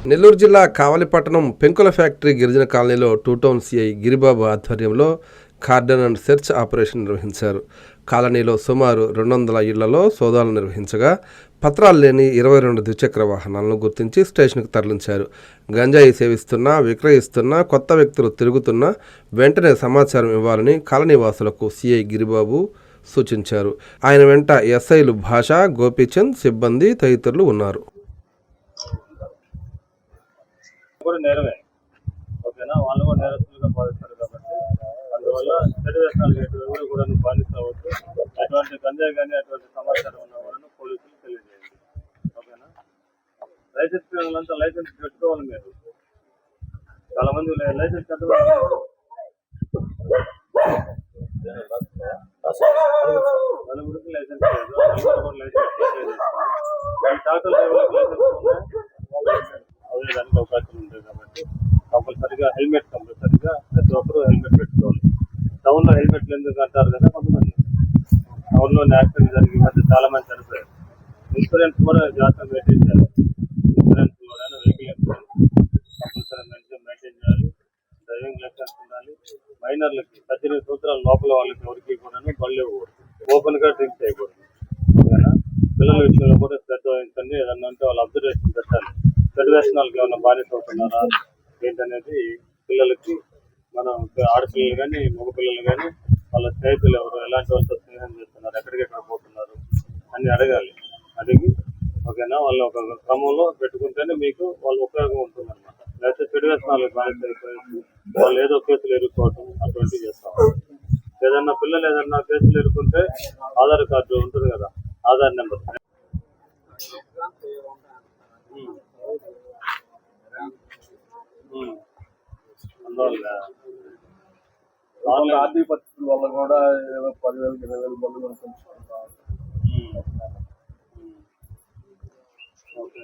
నెల్లూరు జిల్లా కావలిపట్టణం పెంకుల ఫ్యాక్టరీ గిరిజన కాలనీలో టూ టౌన్ సిఐ గిరిబాబు ఆధ్వర్యంలో కార్డన్ అండ్ సెర్చ్ ఆపరేషన్ నిర్వహించారు. కాలనీలో సుమారు 200 ఇళ్లలో సోదాలు నిర్వహించగా పత్రాలు లేని 22 ద్విచక్ర వాహనాలను గుర్తించి స్టేషన్కు తరలించారు. గంజాయి సేవిస్తున్నా, విక్రయిస్తున్నా, కొత్త వ్యక్తులు తిరుగుతున్నా వెంటనే సమాచారం ఇవ్వాలని కాలనీవాసులకు సిఐ గిరిబాబు సూచించారు. ఆయన వెంట ఎస్ఐలు భాష, గోపీచంద్, సిబ్బంది తదితరులు ఉన్నారు. నేరమే ఓకేనా, వాళ్ళు కూడా నేరస్తులుగా భావిస్తారు కాబట్టి అందువల్ల చెడు వ్యసనాలు ఎవరు కూడా బాధిత అవ్వద్దు. అటువంటి గంజాయి కానీ అటువంటి సమాచారం ఉన్న వాళ్ళను పోలీసులు తెలియజేయండి. ఓకేనా, లైసెన్స్ పిల్లలంతా లైసెన్స్ పెట్టుకోవాలి. మీరు చాలా మంది లైసెన్స్ నలుగురికి లైసెన్స్ లేదు, లైసెన్స్ డాక్టర్ లైసెన్స్ అవ్వడానికి అవకాశం ఉంటుంది కాబట్టి కంపల్సరీగా హెల్మెట్ ప్రతి ఒక్కరూ హెల్మెట్ పెట్టుకోవాలి. టౌన్లో హెల్మెట్లు ఎందుకు అంటారు కదా, కొంతమంది టౌన్లో యాక్సిడెంట్ జరిగి మధ్య చాలా మంది చనిపోయారు. ఇన్సూరెన్స్ కూడా జాగ్రత్తగా మెయింటైన్ చేయాలి. ఇన్సూరెన్స్ కూడా వెహికల్ ఇన్సూరెన్స్ కంపల్సరీ మెయింటైన్ చేయాలి. డ్రైవింగ్ లైసెన్స్ ఉండాలి. మైనర్లకి 18 సంవత్సరాల లోపల వాళ్ళకి ఎవరికి కూడా బళ్ళు ఇవ్వకూడదు. ఓపెన్గా డ్రింక్ చేయకూడదు. ఓకేనా, పిల్లల విషయంలో కూడా శ్రద్ధ వహించండి. ఏదన్నా అంటే వాళ్ళు అబ్జర్వేషన్ పెట్టాలి. చెడు వ్యసనాలకు ఏమన్నా బాధ్యత అవుతున్నారా ఏంటనేది పిల్లలకి, మనం ఆడపిల్లలు కానీ మగ పిల్లలు కానీ వాళ్ళ స్నేహితులు ఎవరు, ఎలాంటి వాళ్ళతో స్నేహం చేస్తున్నారు, ఎక్కడికెక్కడ పోతున్నారు అని అడగాలి. అడిగి ఓకేనా వాళ్ళు ఒక క్రమంలో పెట్టుకుంటేనే మీకు వాళ్ళు ఉపయోగం ఉంటుంది అనమాట. లేకపోతే చెడు వ్యసనాలకు బాధ్యత అయిపోయి వాళ్ళు ఏదో కేసులు ఎదుర్కోవటం అటువంటివి చేస్తాం. ఏదన్నా పిల్లలు ఏదన్నా కేసులు ఎదుర్కొంటే ఆధార్ కార్డు ఉంటుంది కదా, ఆధార్ నెంబర్ అందువల్ల ఆర్థిక పరిస్థితుల వల్ల కూడా 10,000 20,000 మంది మనం పెంచుకుంటాం. ఓకే,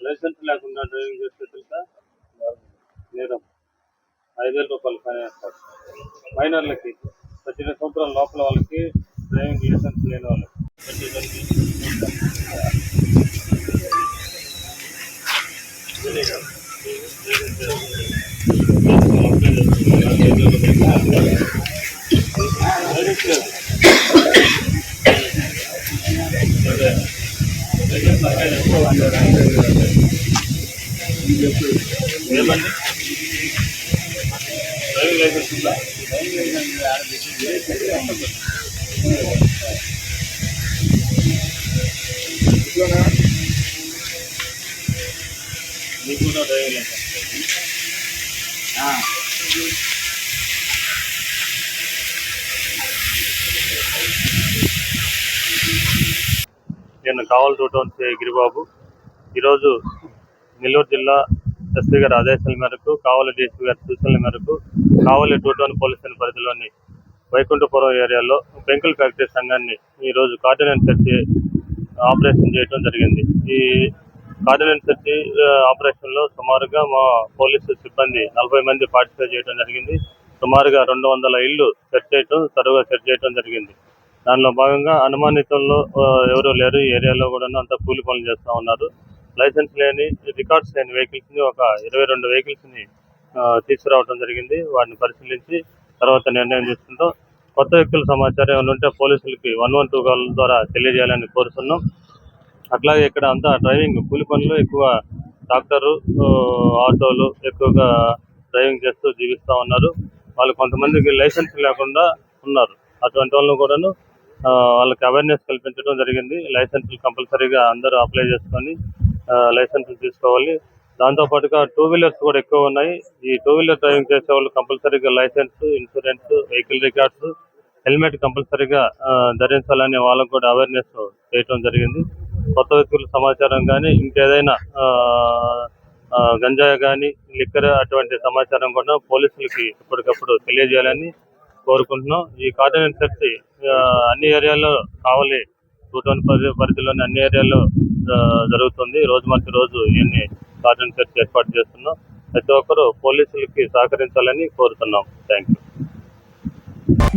లైసెన్స్ లేకుండా డ్రైవింగ్ చేస్తే తెలుసా నేరం, 5,000 రూపాయలు ఫైన్ వేస్తారు. మైనర్లకి 18 సంవత్సరాల లోపల వాళ్ళకి డ్రైవింగ్ లైసెన్స్ లేని వాళ్ళకి ఏమండి డ్రైవింగ్ లైసెన్స్ ఉందా? మీకు కూడా డ్రైవింగ్ లైసెన్స్ నేను కావలి టూ టౌన్ సిఐ గిరిబాబు. ఈరోజు నెల్లూరు జిల్లా ఎస్పీ గారి ఆదేశాల మేరకు, కావలి డీసీ గారి సూచనల మేరకు కావలి టూ టౌన్ పోలీస్ స్టేషన్ పరిధిలోని వైకుంఠపురం ఏరియాలో పెంకుల ఫ్యాక్టరీ సంఘాన్ని ఈరోజు కార్డన్ అండ్ సెర్చ్ ఆపరేషన్ చేయడం జరిగింది. ఈ కార్డన్ అండ్ సెర్చ్ ఆపరేషన్లో సుమారుగా మా పోలీసు సిబ్బంది 40 మంది పార్టిసిపేట్ చేయడం జరిగింది. సుమారుగా 200 ఇళ్లు సెర్చ్ చేయడం జరిగింది. దానిలో భాగంగా అనుమానితుల్లో ఎవరూ లేరు. ఈ ఏరియాలో కూడా అంతా కూలి పనులు చేస్తూ ఉన్నారు. లైసెన్స్ లేని, రికార్డ్స్ లేని వెహికల్స్ని ఒక 22 వెహికల్స్ని తీసుకురావడం జరిగింది. వాటిని పరిశీలించి తర్వాత నిర్ణయం తీసుకుంటాం. కొత్త వ్యక్తుల సమాచారం ఏమైనా ఉంటే పోలీసులకి 112 కాల్ ద్వారా తెలియజేయాలని కోరుతున్నాం. అట్లాగే ఇక్కడ అంతా డ్రైవింగ్ కూలి పనులు ఎక్కువ, డాక్టరు, ఆటోలు ఎక్కువగా డ్రైవింగ్ చేస్తూ జీవిస్తూ ఉన్నారు. వాళ్ళు కొంతమందికి లైసెన్స్ లేకుండా ఉన్నారు. అటువంటి వాళ్ళను కూడాను వాళ్ళకి అవేర్నెస్ కల్పించడం జరిగింది. లైసెన్సులు కంపల్సరీగా అందరూ అప్లై చేసుకొని లైసెన్సులు తీసుకోవాలి. దాంతోపాటుగా 2 వీలర్స్ కూడా ఎక్కువ ఉన్నాయి. ఈ 2 వీలర్ డ్రైవింగ్ చేసే వాళ్ళు కంపల్సరీగా licence, insurance, vehicle records, helmet కంపల్సరీగా ధరించాలని వాళ్ళకు కూడా అవేర్నెస్ చేయడం జరిగింది. కొత్త వ్యక్తుల సమాచారం కానీ ఇంకేదైనా గంజాయి కానీ, లిక్కర్ అటువంటి సమాచారం కూడా పోలీసులకి ఎప్పటికప్పుడు తెలియజేయాలని కోరుకుంటున్నాం. ఈ కార్డన్ అండ్ సెర్చ్ అన్ని ఏరియాల్లో, కావలి టూ టౌన్ పరిధిలోని అన్ని ఏరియాల్లో జరుగుతుంది. రోజు మంచి రోజు ఇవన్నీ కార్డన్ అండ్ సెర్చ్ ఏర్పాటు చేస్తున్నాం. ప్రతి ఒక్కరూ పోలీసులకి సహకరించాలని కోరుతున్నాం. Thank you.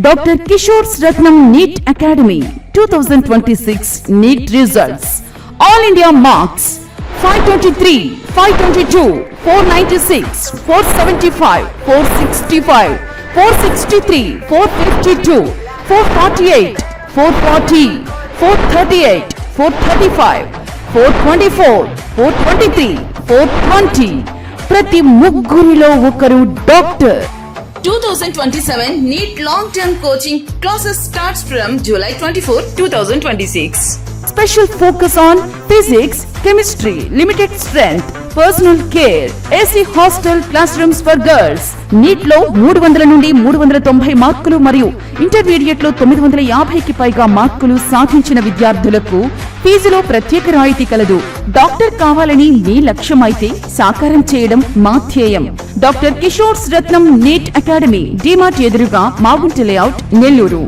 Doctor Kishore Ratnam NEET academy 2026 NEET results, all India marks 523, 522, 496, 475, 465, 463, 452, 448, 440, 438, 435, 424, 423, 420. ప్రతి ముగ్గురిలో ఒకరు doctor. 2027 NEET long-term coaching classes starts from July 24, 2026. Special focus on physics, chemistry, limited strength, personal care, AC hostel classrooms for girls. NEET లో 300 నుండి 390 మార్కులు మరియు intermediate లో 950కి పైగా మార్కులు సాధించిన విద్యార్థులకు ఫీజులో ప్రత్యేక రాయితీ కలదు. డాక్టర్ కావాలని మీ లక్ష్యమైతే సాకారం చేయడం మా ధ్యేయం. డాక్టర్ కిషోర్స్ రత్నం నీట్ అకాడమీ, డిమార్ట్ ఎదురుగా, మాగుంట లేఅవుట్, నెల్లూరు.